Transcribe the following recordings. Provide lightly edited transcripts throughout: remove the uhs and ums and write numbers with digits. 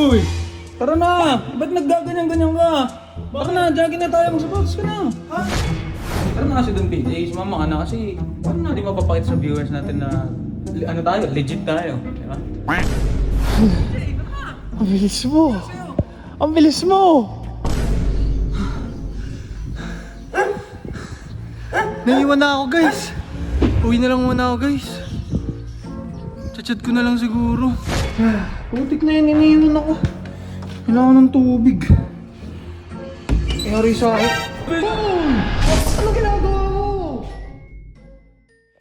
Uy! Tara na! Ba't naggaganyan-ganyan ka? Tara na, jogging na tayo. Magsapatos ka na. Ha? Tara na kasi doon, PJ. Sumama ka na kasi paano natin mapapakita sa viewers natin na ano tayo, legit tayo. Diba? Ang bilis mo! Ang bilis mo! Naiiwan na ako, guys. Uwi na lang muna ako, guys. Chat ko na lang siguro. Putik na yun, iniiwan ako. Kailangan ng tubig. Yari sa akin. Boom! Ano ginagawa mo?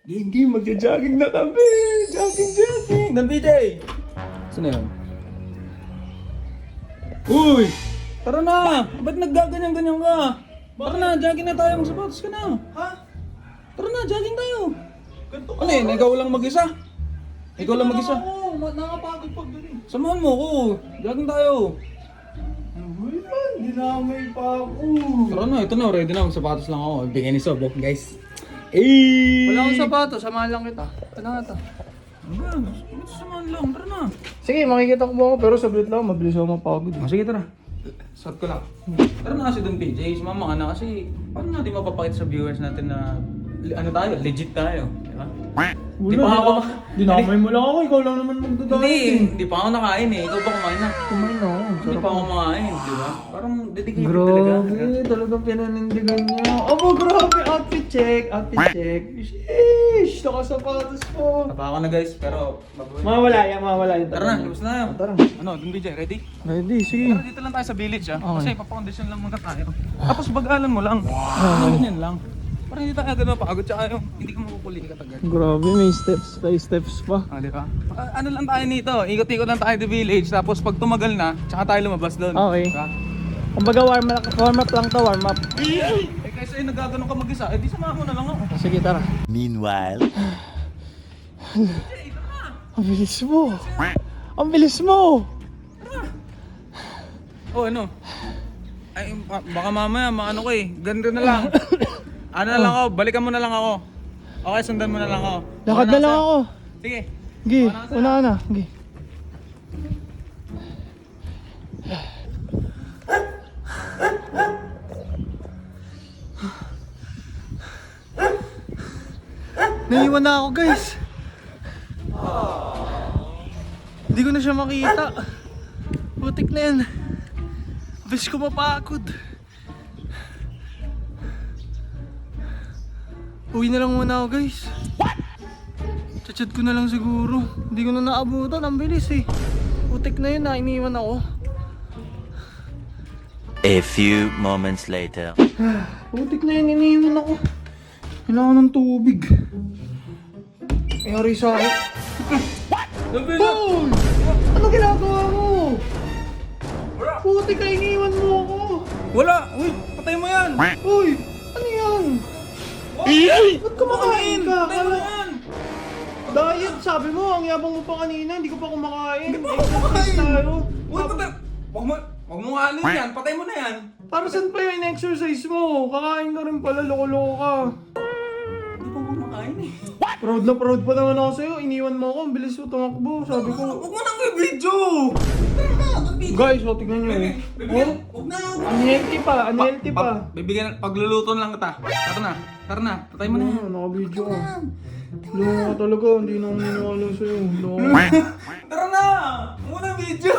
Hindi, magja-jogging na kami. Jogging. Doon, PJ! Saan na yun? Uy! Tara na! Ba't naggaganyan-ganyan ka? Tara na, jogging na tayo. Magsapatos ka na. Ha? Tara na, jogging tayo. Ano yun? Ikaw lang mag-isa? Ikaw lang mag-isa? Oo, nakapagod pag ganun. Samahan mo ako. Jogging tayo. Uy man, dinamay pa ako. Tara na, ito na. Ready na. Magsapatos lang ako. Bigyan ni Sob, guys. Eh! Wala akong sapatos, samahan lang kita. Ito na nga to. Ano ba? Ba't samahan lang? Tara na. Sige, makikita ko mo ako pero sablit lang, mabilis ako mapagod. Sige, tara. Suot ko lang. Tara na kasi doon, PJ. Sumama ka na kasi paano natin mapapakita sa viewers natin na ano tayo, legit tayo. Diba? Di pa ako... Dinamay mo lang ako, ikaw lang naman magdadamay. Hindi pa ako nakain eh. Ikaw pa kumain na. Kumain na ako. Hindi pa ako kumakain, di ba? Parang dedicated talaga. Grabe, talagang pinanindigan niya. Abo, grabe, outfit check. Sheesh, nakasapatos po. Tapa ako na guys, pero... Mawala yan. Tara na, labas na tayo. Tara. Ano, dun PJ, ready? Ready, sige. Tara, dito lang tayo sa village ah. Okay. Kasi papakondisyon lang muna tayo. Tapos bagalan mo lang. Ganyan lang. Parang hindi tayo agad mapagod, tsaka yung hindi ko mapupuli agad. Grabe, may steps pa. Ah, di ba? Ano lang tayo nito, ikot-ikot lang tayo sa village, tapos pag tumagal na, tsaka tayo lumabas doon. Okay. Diba? Kumbaga warm up lang to, warm up. Eh, kaysa yung nagaganon ka mag-isa, eh di samahan mo na lang ako. Sige, tara. Meanwhile, Ang bilis mo. Ang bilis mo. Oh, ano? Ay, baka mamaya, maano ko eh. Ganito na lang. Ano na lang ako, balikan mo na lang ako. Okay, sundan mo na lang ako. Lakad na lang ako. Sige. Gi, una ka na. Gi. Naiiwan na ako, guys. Hindi ko na siya makita. Putik na yan. Bilis ko mapagod. Uwi na lang muna ako, guys. Chat ko na lang siguro. Hindi ko na naabutan. Ang bilis eh. Putik na yun, iniwan ako. a few moments later. Putik na yun, iniwan ako. Kailangan ng tubig. Ayari sa akin. Boom! Ano ginagawa mo? Putik ka, iniwan mo ako. Wala! Uy, patay mo yan! Uy, ano yan? Ba't kumakain ka? Patay mo yan! Diet, sabi mo, ang yabang mo pa kanina, hindi ko pa kumakain. Hindi pa ako Exercise kumakain! tayo. Uy, patay! Wag mo nga ano yan, patay mo na yan! Para saan pa yung exercise mo? Kakain ka rin pala, loko-loko ka. Hindi pa ako kumakain eh. Proud na proud pa naman ako sa'yo. Iniwan mo ako, ang bilis mo tumakbo. Sabi ko, Huwag mo nang i-video! Tara na, video! guys, o tignan nyo eh. Bibigyan, huwag na! Unhealthy pa. Bibigyan, pagluluto lang kita. Tara na, patay mo na yan. Naka-video ka. Loko ka talaga, hindi na ako niniwala sa'yo. Loko. Tara na! Huwag mo na video!